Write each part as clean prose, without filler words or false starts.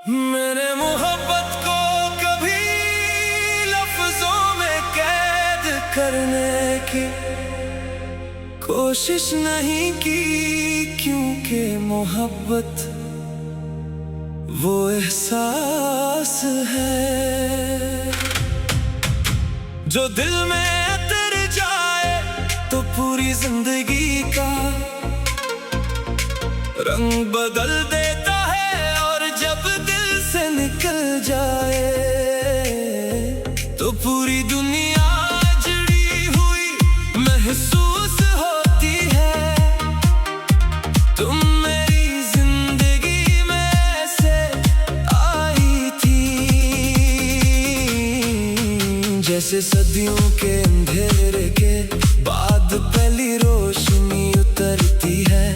मैंने मोहब्बत को कभी लफ्जों में कैद करने की कोशिश नहीं की, क्योंकि मोहब्बत वो एहसास है जो दिल में उतर जाए तो पूरी जिंदगी का रंग बदल देता है, और जब दिल से निकल जाए तो पूरी दुनिया जुड़ी हुई महसूस होती है। तुम मेरी जिंदगी में से आई थी, जैसे सदियों के अंधेरे के बाद पहली रोशनी उतरती है,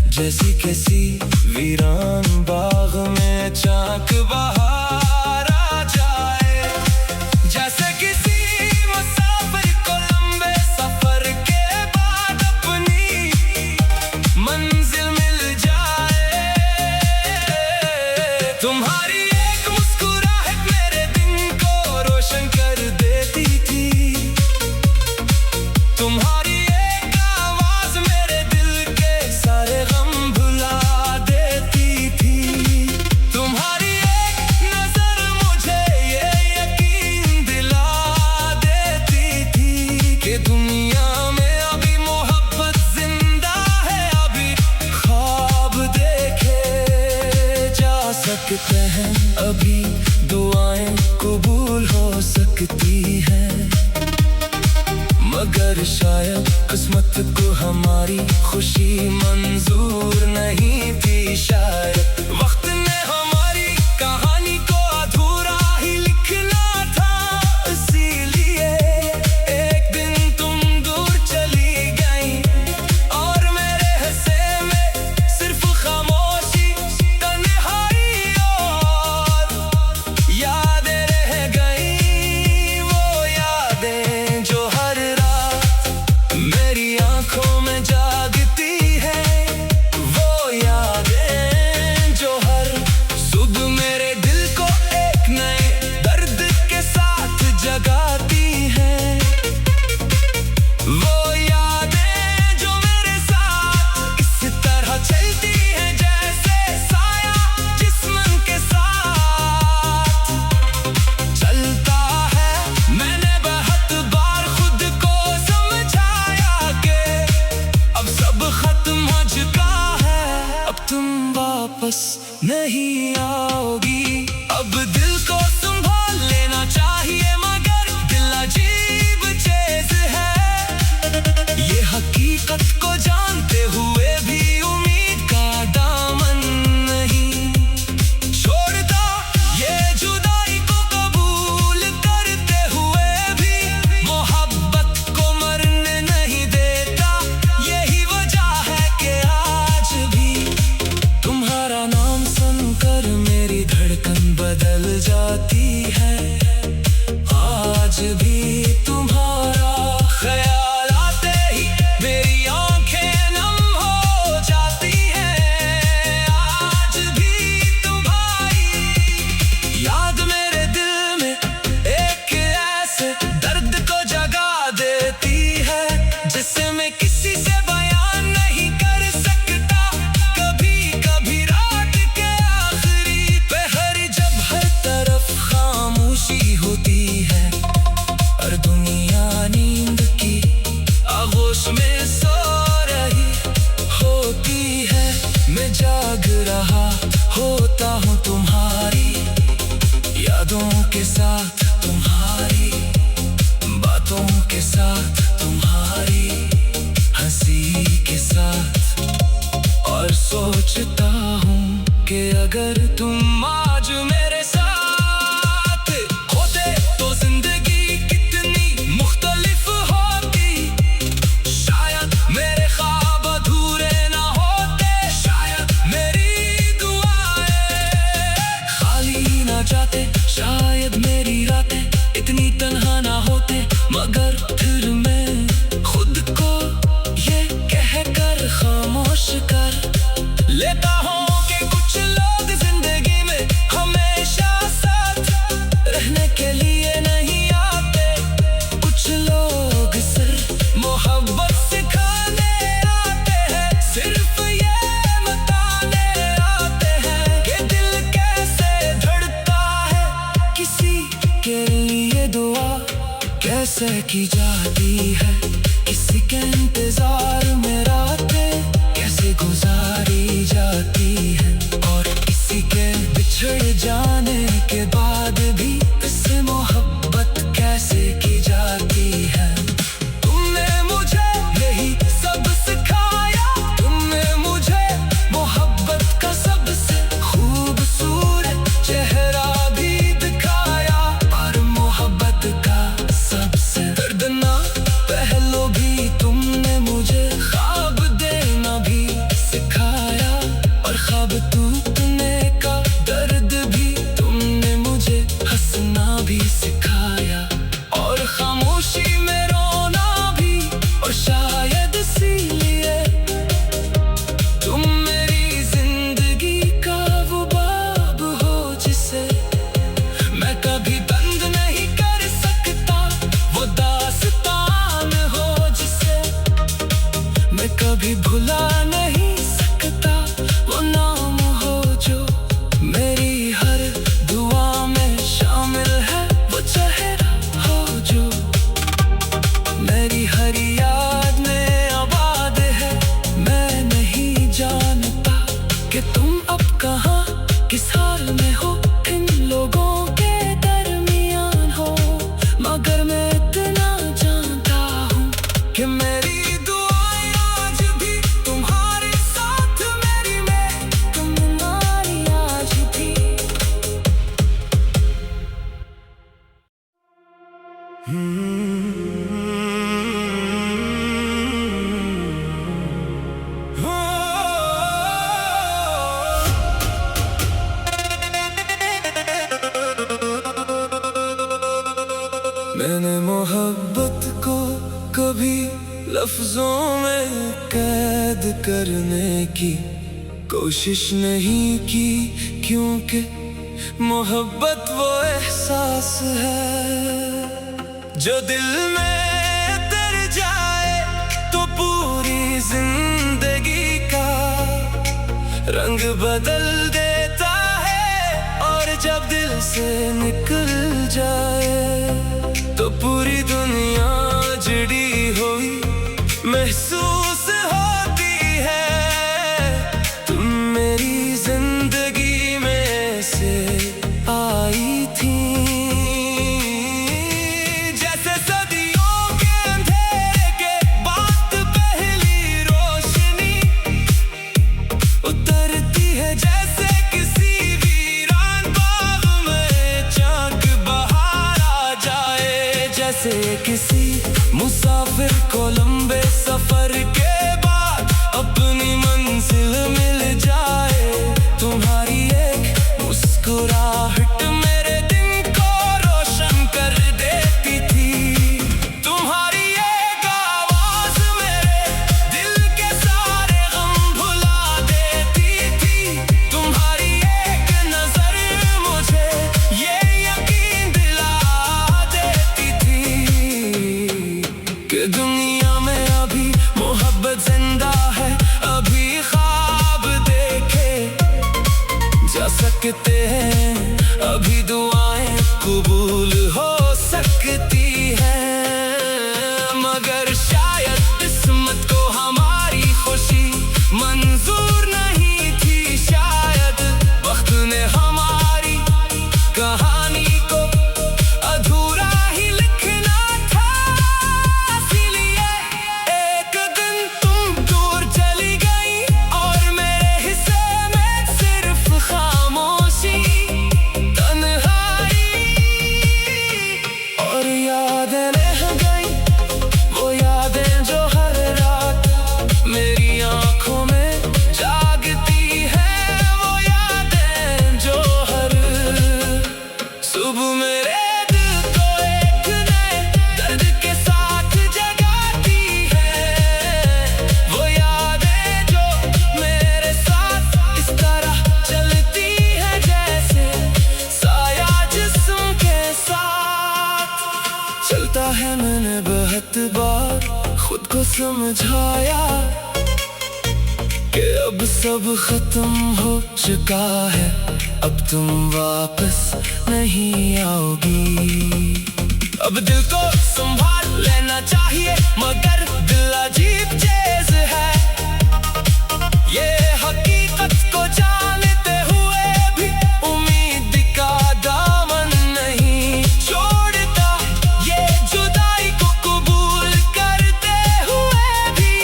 जैसी किसी वीरान बाग में चाक बहार आ जाए, जैसे किसी मुसाफिर को लंबे सफर के बाद अपनी मंजिल मिल जाए। तुम्हारी एक मुस्कुराहट मेरे दिन को रोशन कर देती थी, तुम्हारी सकते हैं अभी दुआएं कबूल हो सकती हैं, मगर शायद किस्मत को हमारी खुशी मंजूर नहीं थी। शायद वक्त ने हमारी कहानी को अधूरा ही लिखना था, इसीलिए एक दिन तुम दूर चली गई और मेरे हिस्से में सिर्फ खामोशी नहीं आओगी। अब दिल को संभाल लेना चाहिए, मगर दिल अजीब चीज है, ये हकीकत को जानते हुए भी उम्मीद का दामन नहीं छोड़ता, ये जुदाई को कबूल करते हुए भी मोहब्बत को मरने नहीं देता। यही वजह है कि आज भी तुम्हारा नाम सुनकर मेरी धड़कन बदल जाती है, आज भी तुम्हारा ख्याल आते ही मेरी आंखें नम हो जाती हैं, आज भी तुम्हारी याद मेरे दिल में एक ऐसे दर्द को जगा देती है, जिसे मैं किसी से बयान नहीं कर सकता। कभी कभी रात के आखिरी पहर जब हर तरफ खामोशी होती है और दुनिया नींद की आगोश में सो रही होती है, मैं जाग रहा होता हूँ तुम्हारी यादों के साथ, तुम्हारी बातों के साथ, तुम्हारी हंसी के साथ, और सोचता हूँ कि अगर तुम आज मेरे साथ होते तो जिंदगी कितनी मुख्तलिफ होती, शायद मेरे ख्वाब अधूरे ना होते, शायद मेरी दुआएं खाली ना जाते, शायद मेरी रातें इतनी तन्हा ना होते, मगर फिर मैं खुद को ये कहकर खामोश कर लेता हूँ कि कुछ लोग जिंदगी में कैसे की जाती है, किसी के इंतजार में रातें कैसे गुजारी जाती है, और किसी के बिछड़ जाने के बाद भी इससे मोहब्बत कैसे की जाती है। तुमने मुझे यही सब सिखाया, तुमने मुझे मोहब्बत का सबसे खूबसूरत चेहरा भी दिखाया, और मोहब्बत का सबसे दर्दनाक पहलू भी तुमने मुझे ख्वाब देना भी सिखाया, और ख्वाब टूटने का दर्द भी तुमने मुझे हंसना भी सिखाया, और खामोशी में रोना भी, और शायद इसीलिए तुम मेरी जिंदगी का वो बाब हो जिसे मैं कभी बंद नहीं कर सकता, वो दास्तान हो जिसे मैं कभी भुला नहीं सकता, वो नाम हो जो मेरी हर दुआ में शामिल है, वो चेहरा हो जो मेरी हर याद में आबाद है। मैं नहीं जानता कि तुम अब कहाँ किस हाल में हो, इन लोगों के दरमियान हो, मगर मैं इतना जानता हूँ कि मेरी दुआएं आज भी तुम्हारे साथ, मेरी में तुम्हारी आज भी। मैंने मोहब्बत को कभी लफ्जों में कैद करने की कोशिश नहीं की, क्योंकि मोहब्बत वो एहसास है जो दिल में उतर जाए तो पूरी जिंदगी का रंग बदल देता है, और जब दिल से निकल जाए तो पूरी दुनिया जुड़ी हुई महसूस होती है। तुम मेरी जिंदगी में से आई थी, जैसे सदियों के अंधेरे के बाद पहली रोशनी उतरती है, जैसे किसी वीरान बाग में चाक बहार आ जाए, जैसे किसी मुसाफिर को लंबे सफर के बाद अपनी मंजिल मिल जाए। तुम्हारी एक मुस्कुराहट मेरे दिन को रोशन कर देती थी, तुम्हारी एक आवाज मेरे दिल के सारे गम भुला देती थी, तुम्हारी एक नजर मुझे ये यकीन दिला देती थी कि दुनिया में अभी मोहब्बत जिंदा है, अभी ख्वाब देखे जा सकते हैं, अभी दुआएं कबूल हो सकती हैं, मगर शायद किस्मत को हमारी खुशी मंजूर नहीं थी, शायद वक्त ने हमारी कहानी को अधूरा ही लिखना था, इसीलिए एक दिन तुम दूर चली गई और मेरे हिस्से में सिर्फ खामोशी, तन्हाई और यादें रह गई, वो यादें जो हर रात मेरी आंखों में जागती है, वो यादें जो हर सुबह मेरे दिल को एक नए दर्द के साथ जगाती है, वो यादें जो मेरे साथ इस तरह चलती है, जैसे साया जिस्म के साथ चलता है। मैंने बहुत बार खुद को समझाया कि अब सब खत्म हो चुका है, अब तुम वापस नहीं आओगी, अब दिल को संभाल लेना चाहिए, मगर दिल अजीब चीज है। ये हकीकत को जानते हुए भी उम्मीद का दामन नहीं छोड़ता। ये जुदाई को कबूल करते हुए भी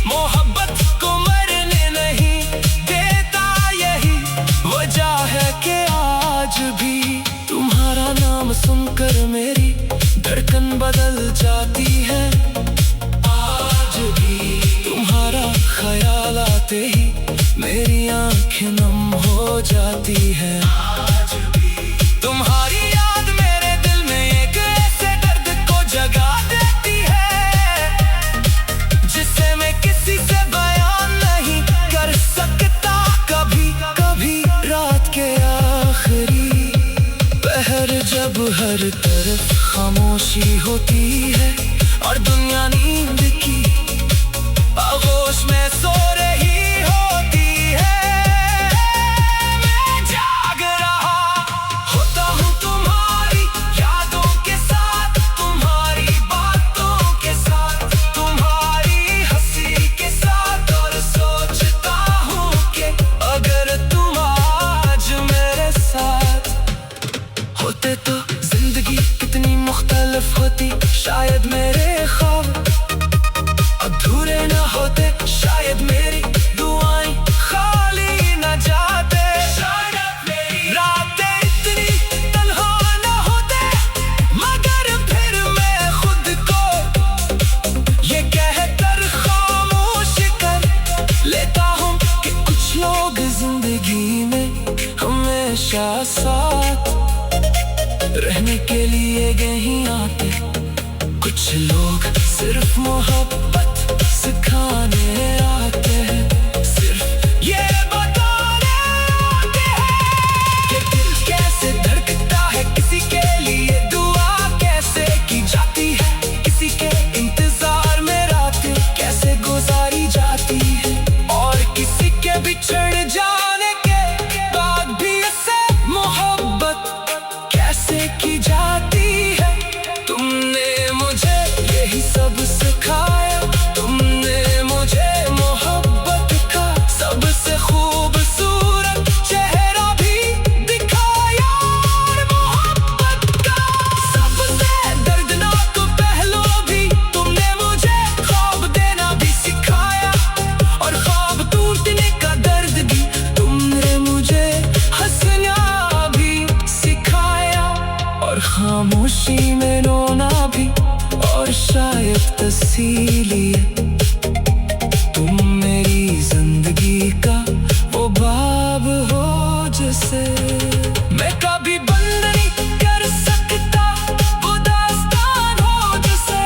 मोहब्बत को मरने नहीं देता। यही वजह है कि आज भी तुम्हारा नाम सुनकर मेरी धड़कन बदल जाती है। आज भी तुम्हारा ख्याल आते ही मेरी आंखें नम हो जाती है। आज भी तुम्हारी याद मेरे दिल में एक ऐसे दर्द को जगा देती है, जिसे मैं किसी से बयान नहीं कर सकता। कभी कभी रात के आखिरी पहर जब हर तरफ खामोशी होती है और दुनिया नींद की आगोश में सो रही होती है, मैं जाग रहा होता हूँ तुम्हारी यादों के साथ, तुम्हारी बातों के साथ, तुम्हारी हंसी के साथ। और सोचता हूँ कि अगर तुम आज मेरे साथ होते तो जिंदगी कितनी मुख्तलिफ होती। शायद मेरे ख्वाब अधूरे न होते, शायद मेरी दुआएं खाली न जाते, शायद मेरी रातें इतनी तन्हा न होते। मगर फिर मैं खुद को ये कहकर खामोश कर लेता हूँ कि कुछ लोग जिंदगी में हमेशा साथ रहने के लिए यहीं आते, कुछ लोग सिर्फ मोहब्बत सिखाने आते हैं, सिर्फ ये बताने आते हैं कि दिल कैसे धड़कता है किसी के लिए, दुआ कैसे की जाती है किसी के इंतजार में, रातें कैसे गुजारी जाती है और किसी के बिछड़ जाने के बाद भी ऐसे मोहब्बत कैसे की जाती है। तुमने मुझे यही सब सिखाया, तुमने मुझे मोहब्बत का सबसे खूबसूरत चेहरा भी दिखाया, और मोहब्बत का सबसे दर्दनाक पहलू भी। तुमने मुझे ख्वाब देना भी सिखाया और ख्वाब टूटने का दर्द भी। तुमने मुझे हंसना भी सिखाया और खामोशी में रोना भी, और शायद तस्सीलिए तुम मेरी जिंदगी का वो बाब हो जिसे मैं कभी बंद नहीं कर सकता, वो दास्तान हो जिसे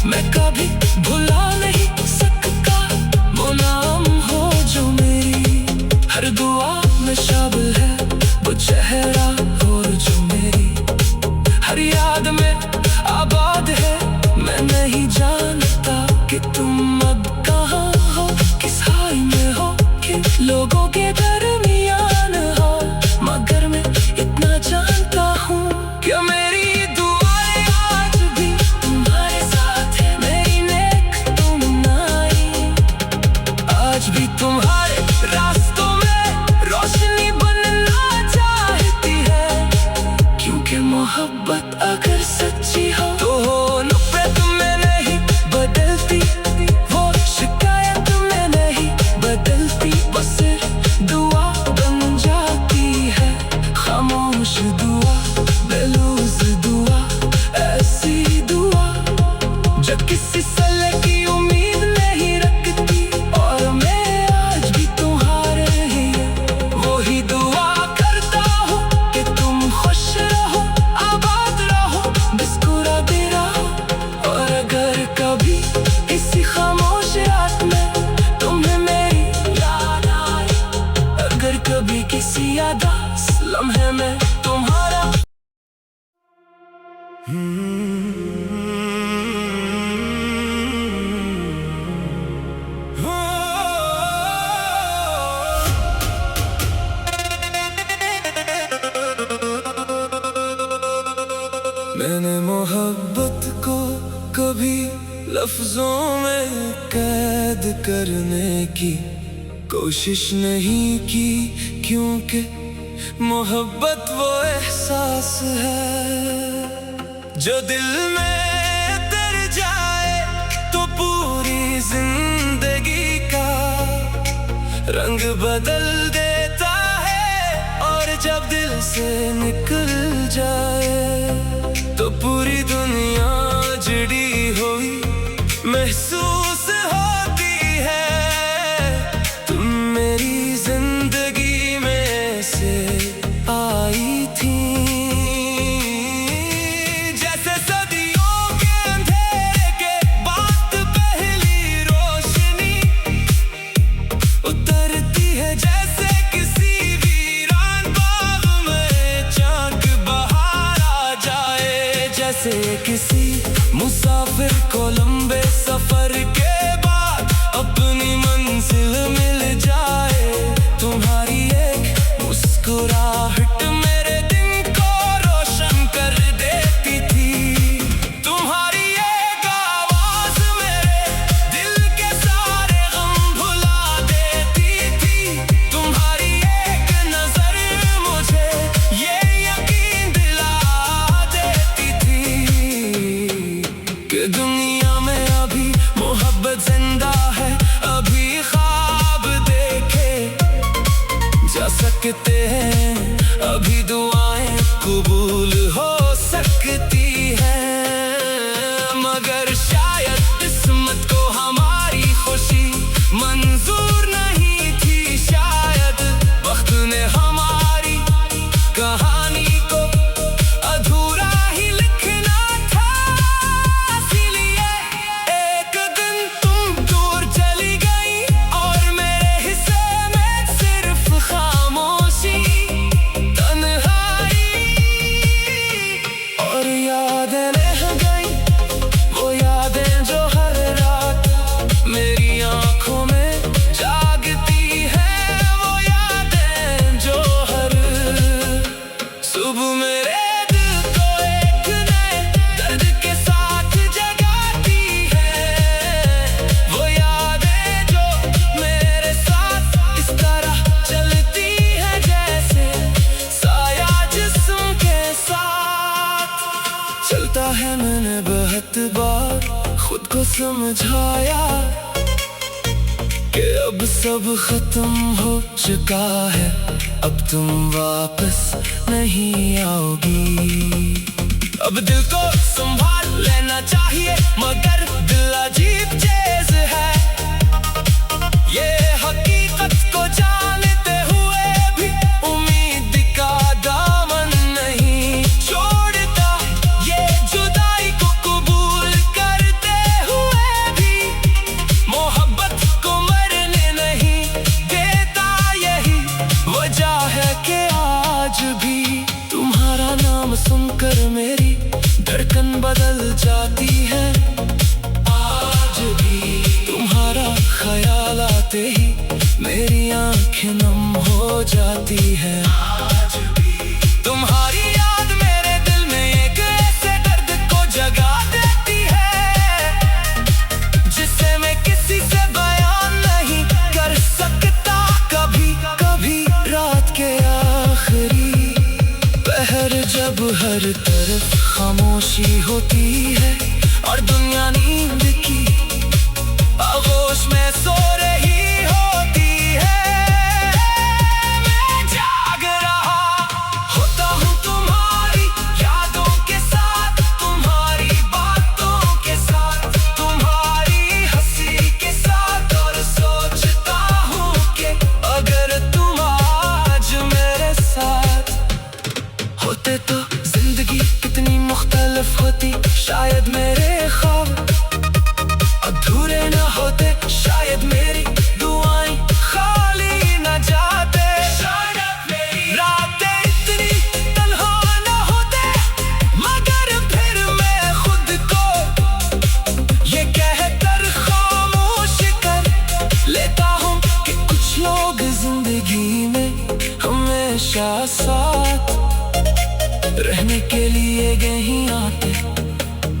मैं कभी भुला नहीं सकता, वो नाम हो जो मेरी हर दुआ में शामिल है, वो चेहरा हो जो मेरी हर याद में आबाद है। मैं नहीं जानता कि तुम अब कहाँ हो, किस हाल में हो, किन लोगों के दरमियान हो, मगर मैं इतना जानता हूँ कि मेरी दुआएं आज भी तुम्हारे साथ है। मेरी नेक तुमनाई आज भी तुम्हारे रास्तों में रोशनी बनना चाहती है, क्योंकि मोहब्बत अगर सच्ची हो तो नफरत में नहीं बदलती, वो शिकायत में नहीं बदलती, बस दुआ बन जाती है। खामोश दुआ, बेलूज दुआ, ऐसी दुआ जो किसी सले की उम्मीद नहीं रखती, और मैं आज भी तुम्हारे ही वही दुआ करता हूँ कि तुम खुश रहो, आबाद रहो, मुस्कुराते रहो। और अगर कभी इसी खामोश रात में तुम्हें मेरी याद आए, अगर कभी किसी यादास लम्हे में तुम्हारा मैंने मोहब्बत को कभी लफ्जों में कैद करने की कोशिश नहीं की, क्योंकि मोहब्बत वो एहसास है जो दिल में उतर जाए तो पूरी जिंदगी का रंग बदल देता है, और जब दिल से निकल जाए तो पूरी दुनिया जुड़ी हुई महसूस होती है। तुम मेरी जिंदगी में से आई थी, जैसे सदियों के अंधेरे के बाद पहली रोशनी उतरती है, जैसे किसी वीरान बाग में चाँद बहार आ जाए। जैसे किसी मुसाफिर को लंबे सफर के बाद अपनी मंजिल मिल जाए। तुम्हारी एक मुस्कुराहट मेरे दिन को रोशन कर देती थी, तुम्हारी एक आवाज मेरे दिल के सारे गम भुला देती थी, तुम्हारी एक नजर मुझे ये यकीन दिला देती थी कि दुनिया में अभी मोहब्बत जिंदा है। अभी ख्वाब देखे जा सकते हैं, अभी दुआएं कबूल हो सकती हैं, मगर शायद किस्मत को हमारी खुशी मंजूर नहीं थी। शायद वक्त ने हमारी कहानी को अधूरा ही लिखना था, इसीलिए एक दिन तुम दूर चली गई और मेरे हिस्से में सिर्फ खामोशी, तन्हाई और यादें रह गई, वो यादें जो हर रात मेरी आंखों में जागती है, वो यादें जो हर सुबह मेरे दिल को एक नए दर्द के साथ जगाती है, वो यादें जो मेरे साथ इस तरह चलती है जैसे साया जिस्म के साथ चलता है। मैंने बहुत बार खुद को समझाया कि अब सब खत्म हो चुका है, अब तुम वापस नहीं आओगी। अब दिल को संभाल लेना चाहिए, मगर दिल अजीब चीज है, ये हकीकत को जानते हुए भी उम्मीद का दामन नहीं छोड़ता, ये जुदाई को कबूल करते हुए भी मोहब्बत को मरने नहीं देता। यही वजह है कि आज भी तुम्हारा नाम सुनकर मेरी धड़कन बदल जाती है, आज भी तुम्हारा ख्याल आते ही मेरी आंखें नम हो जाती है, आज भी तुम्हारी याद मेरे दिल में एक ऐसे दर्द को जगा देती है, जिसे मैं किसी से बयान नहीं कर सकता। कभी कभी रात के आखिरी पहर जब हर तरफ खामोशी होती है और दुनिया नींद की आगोश में सो रही होती है, मैं जाग रहा होता हूँ तुम्हारी यादों के साथ, तुम्हारी बातों के साथ, तुम्हारी हंसी के साथ, और सोचता हूँ कि अगर तुम आज मेरे साथ होते तो जिंदगी कितनी मुख्तलिफ होती। शायद मेरे ख्वाब अधूरे न होते, शायद मेरी दुआएं खाली न जाते, शायद मेरी रातें इतनी तन्हा न होते, मगर फिर मैं खुद को ये कहकर खामोश कर लेता हूँ कि कुछ लोग जिंदगी में हमेशा साथ रहने के लिए यहीं आते।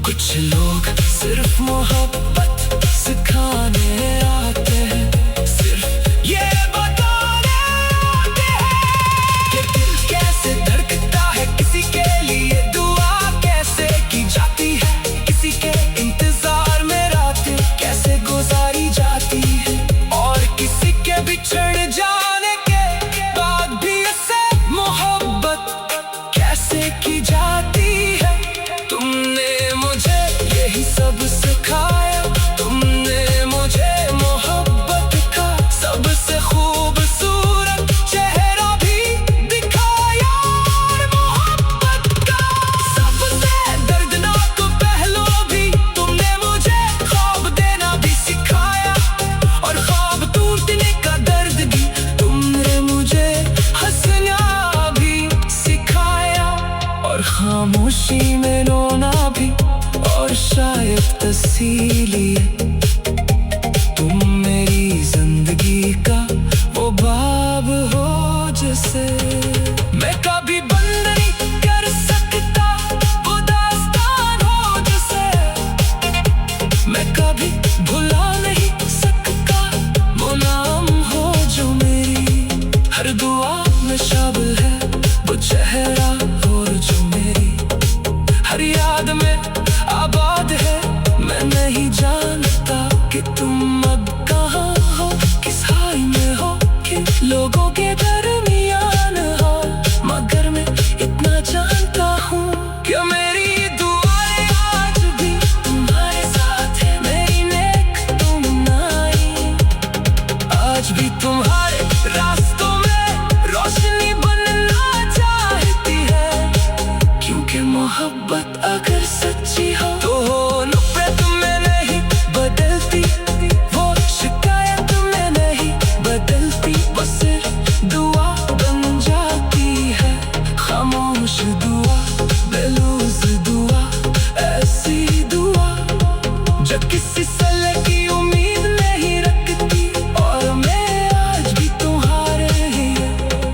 कुछ लोग सिर्फ मोहब्बत सिखाने आते हैं, सिर्फ ये बताने आते हैं कि दिल कैसे धड़कता है किसी के लिए, दुआ कैसे की जाती है, किसी के इंतजार में रातें कैसे गुजारी जाती है, और किसी के बिछड़ जाने के बाद भी उससे मोहब्बत कैसे की जाती है। तुमने मुझे यही सब सिखाया, तुमने मुझे मोहब्बत का सबसे खूबसूरत चेहरा भी दिखाया, और मोहब्बत का सबसे दर्दनाक पहलू भी तुमने मुझे ख्वाब देना भी सिखाया, और ख्वाब टूटने का दर्द भी तुमने मुझे हंसना भी सिखाया, और खामोशी में रोना भी, और शायद तस्सीलिए तुम मेरी जिंदगी का वो बाब हो जिसे मैं कभी बंद नहीं कर सकता, वो दास्तान हो जिसे मैं कभी भुला नहीं सकता, वो नाम हो जो मेरी हर दुआ में शामिल है, वो चेहरा हो जो मेरी हर याद में आबाद है। मैं नहीं जानता कि तुम अब कहाँ हो, किस हाल में हो, किन लोगों के दरमियान हो, मगर मैं इतना जानता हूँ कि मेरी दुआएं आज भी तुम्हारे साथ है, मेरी नेक तुमनाई आज भी तुम्हारे रास्तों में रोशनी बनना चाहती है, क्योंकि मोहब्बत अगर सच्ची हो तो नफरत में नहीं बदलती, वो शिकायत में नहीं बदलती, बस दुआ बन जाती है, खामोश दुआ, बेलूज दुआ, ऐसी दुआ जो किसी सले की उम्मीद नहीं रखती, और मैं आज भी तुम्हारे ही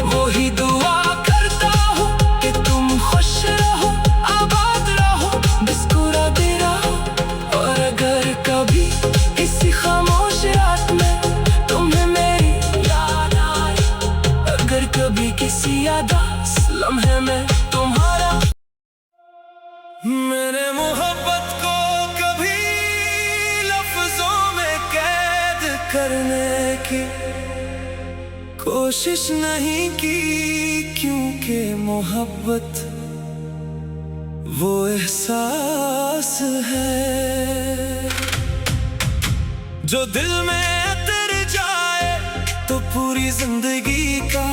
वही दुआ करता हूँ कि तुम खुश रहो, आबाद रहो, मुस्कुराते रहो, और अगर कभी किसी खामोश रात में तुम्हें मेरी याद आए, अगर कभी किसी यादास लम्हे में तुम्हारा, मैंने मोहब्बत को कभी लफ्जों में कैद करने की कोशिश नहीं की, क्योंकि मोहब्बत वो एहसास है जो दिल में उतर जाए तो पूरी जिंदगी का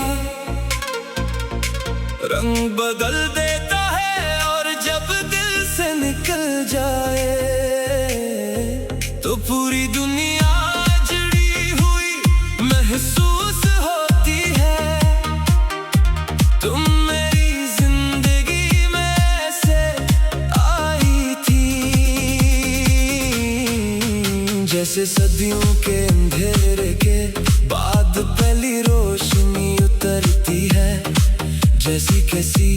रंग बदल देता है, और जब दिल से निकल जाए तो पूरी दुनिया जुड़ी हुई महसूस होती है। तुम मेरी जिंदगी में से आई थी, जैसे सदियों के अंधेरे के बाद पहली रोशनी उतरती है, जैसी किसी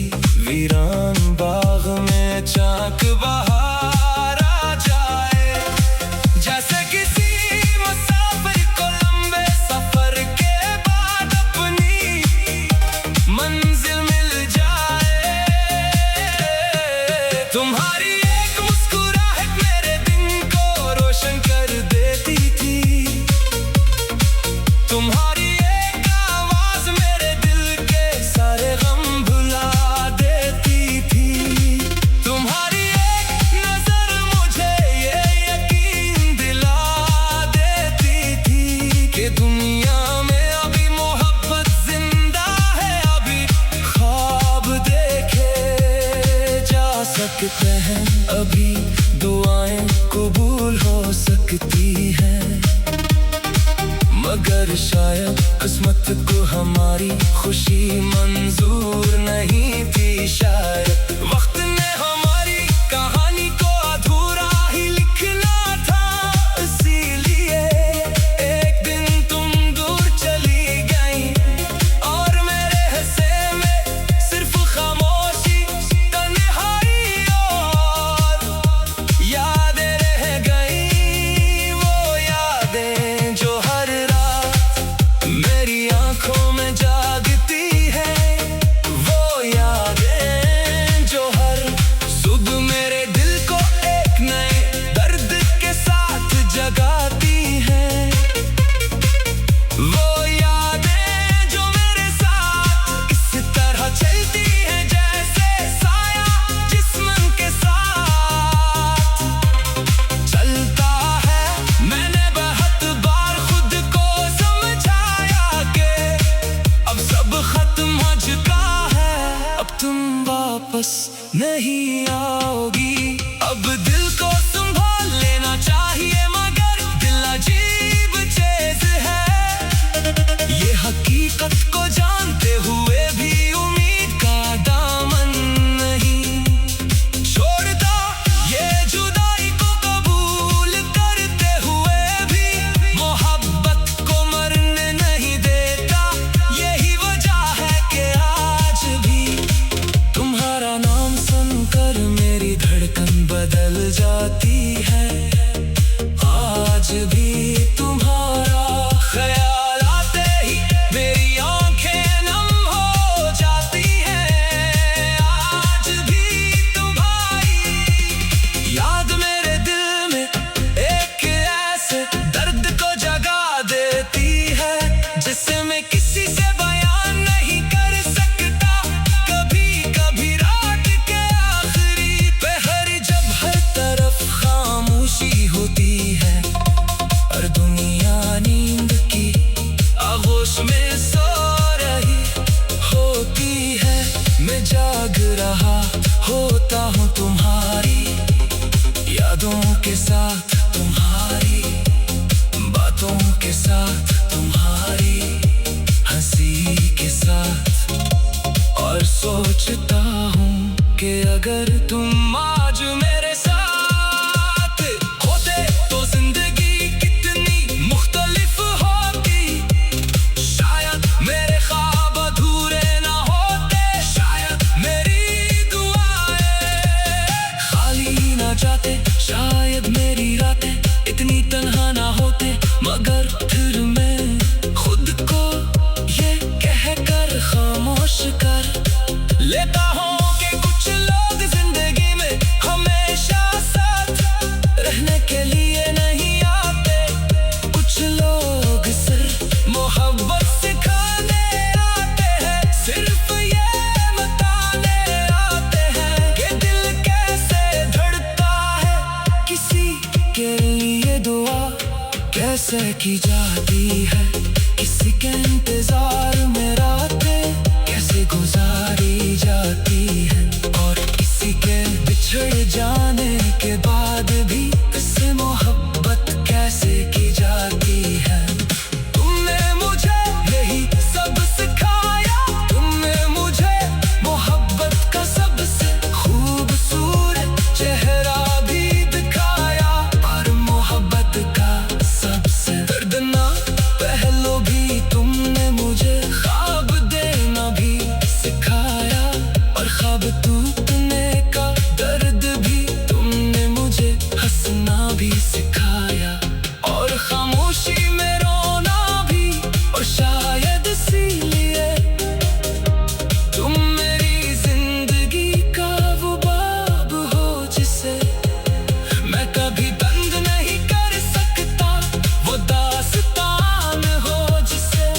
वीरान बाग में चाक बहार आ जाए, जैसे किसी मुसाफिर को लंबे सफर के बाद अपनी मंजिल मिल जाए। तुम्हारी एक मुस्कुराहट मेरे दिन को रोशन कर देती थी, तुम्हारी एक आवाज मेरे दिल के सारे गम भुला देती थी, तुम्हारी एक नजर मुझे ये यकीन दिला देती थी कि दुनिया में अभी मोहब्बत जिंदा है, अभी ख्वाब देखे जा सकते हैं, अभी दुआएं कबूल हो सकती हैं, मगर शायद किस्मत को हमारी खुशी मंजूर नहीं थी, शायद वक्त ने हमारी कहानी को अधूरा ही लिखना था, इसीलिए एक दिन तुम दूर चली गई, और मेरे हिस्से में सिर्फ खामोशी पास नहीं आओगी। अब दिल को संभाल लेना चाहिए, मगर दिल अजीब चीज है। ये हकीकत को जानते हुए भी उम्मीद का दामन नहीं छोड़ता। ये जुदाई को कबूल करते हुए भी मोहब्बत को मरने नहीं देता। यही वजह है कि आज भी तुम्हारा नाम सुनकर मेरी धड़कन बदल जाती है। आज भी तुम्हारा ख्याल आते ही मेरी आंखें नम हो जाती हैं। आज भी तुम्हारी याद मेरे दिल में एक ऐसे दर्द को जगा देती है, जिसे मैं किसी से बयान नहीं कर सकता। कभी कभी रात के आखिरी पहर जब हर तरफ खामोशी होती है और दुनिया नींद की आगोश में सो रही होती है, मैं जाग रहा होता हूँ तुम्हारी यादों के साथ, तुम्हारी बातों के साथ, तुम्हारी हंसी के साथ। और सोचता हूँ कि अगर तुम आज मेरे साथ होते तो जिंदगी कितनी मुख्तलिफ होती। शायद मेरे ख्वाब अधूरे ना होते, शायद मेरी दुआएं खाली ना जाते, शायद मेरी रातें इतनी तन्हा ना होते। मगर फिर मैं खुद को ये कहकर खामोश कर लेता हूँ कि कुछ लोग जिंदगी में हमेशा साथ रहने के लिए नहीं आते। कुछ लोग सिर्फ मोहब्बत सिखाने आते हैं, सिर्फ ये बताने आते हैं कि दिल कैसे धड़कता है, किसी के लिए दुआ कैसे की जाती है, किसी के इंतजार में रातें कैसे गुजारी जाती है, और किसी के बिछड़ जाने के बाद भी इससे मोहब्बत कैसे की जाती है। तुमने मुझे यही सब सिखाया, तुमने मुझे मोहब्बत का सबसे खूबसूरत चेहरा भी दिखाया, और मोहब्बत का सबसे दर्दनाक पहलू भी तुमने मुझे ख्वाब देना भी सिखाया, और ख्वाब टूटने का दर्द भी तुमने मुझे हंसना भी सिखाया, और खामोशी में रोना भी। और शायद इसीलिए तुम मेरी जिंदगी का वो बाब हो जिसे मैं कभी बंद नहीं कर सकता, वो दास्तान हो जिसे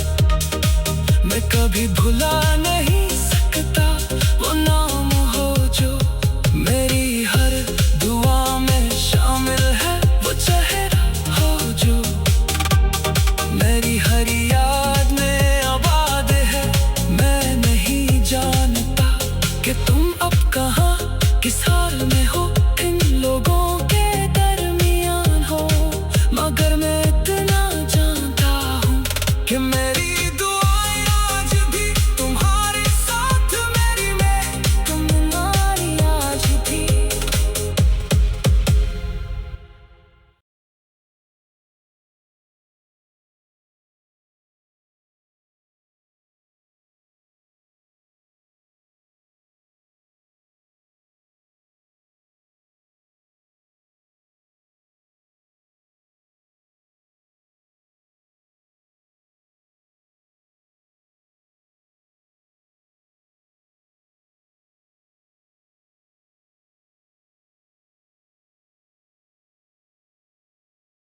मैं कभी भुला नहीं